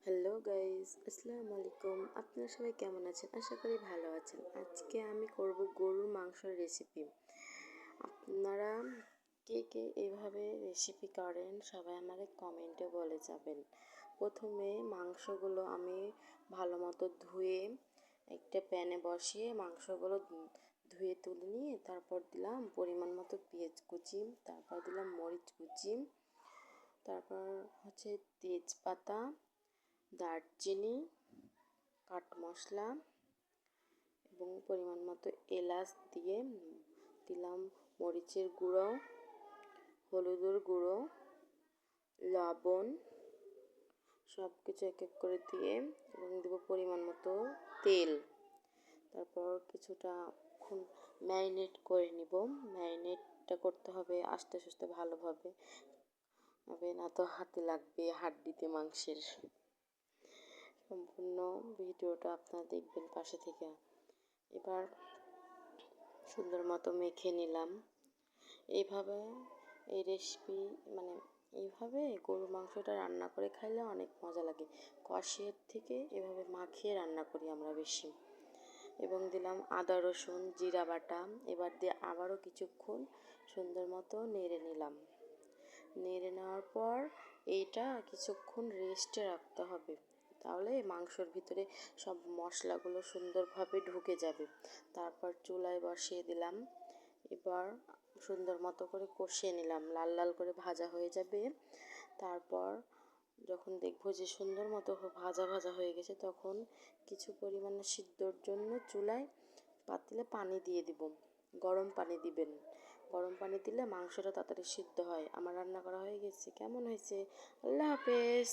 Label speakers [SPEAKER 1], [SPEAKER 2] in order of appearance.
[SPEAKER 1] Hello guys, আসসালামু আলাইকুম। আপনারা সবাই কেমন আছেন? আশা করি ভালো আছেন। আজকে আমি করব গরুর মাংসের রেসিপি। আপনারা কে কে এভাবে রেসিপি করেন সবাই আমাকে কমেন্টে বলে যাবেন। প্রথমে মাংসগুলো আমি ভালো মতো ধুয়ে একটা প্যানে বসিয়ে মাংসগুলো ধুয়ে তুলে নিয়ে তারপর দিলাম পরিমাণ মতো পেঁয়াজ কুচি, তারপর দিলাম মরিচ কুচি, তারপর তেজপাতা, দারচিনি, কাঠ মশলা এবং পরিমাণ মতো এলাচ দিয়ে দিলাম মরিচের গুঁড়ো, হলুদের গুঁড়ো, লবণ, সব কিছু এক এক করে দিয়ে এবং দেবো পরিমাণ মতো তেল। তারপর কিছুটা ম্যারিনেট করে নিব। ম্যারিনেটটা করতে হবে আস্তে আস্তে ভালোভাবে, না তো হাতে লাগবে হাড্ডিতে মাংসের। সম্পূর্ণ ভিডিওটা আপনারা দেখবেন পাশে থেকে। এবার সুন্দর মতো মেখে নিলাম। এইভাবে এই রেসিপি এইভাবে গরুর মাংসটা রান্না করে খাইলে অনেক মজা লাগে। কষিয়ের থেকে এভাবে মাখিয়ে রান্না করি আমরা বেশি। এবং দিলাম আদা রসুন জিরা বাটা। এবার দিয়ে আবারও কিছুক্ষণ সুন্দর মতো নেড়ে নিলাম। নেড়ে নেওয়ার পর এইটা কিছুক্ষণ রেস্টে রাখতে হবে, তাহলে মাংসর ভিতরে সব মশলাগুলো সুন্দরভাবে ঢুকে যাবে। তারপর চুলায় বসিয়ে দিলাম। এবার সুন্দর মতো করে কষিয়ে নিলাম, লাল লাল করে ভাজা হয়ে যাবে। তারপর যখন দেখবো যে সুন্দর মতো ভাজা ভাজা হয়ে গেছে, তখন কিছু পরিমাণে সিদ্ধর জন্য চুলায় পাতিলে পানি দিয়ে দিব। গরম পানি দিবেন। গরম পানি দিলে মাংসটা তাড়াতাড়ি সিদ্ধ হয়। আমার রান্না করা হয়ে গেছে। কেমন হয়েছে? আল্লাহ হাফেজ।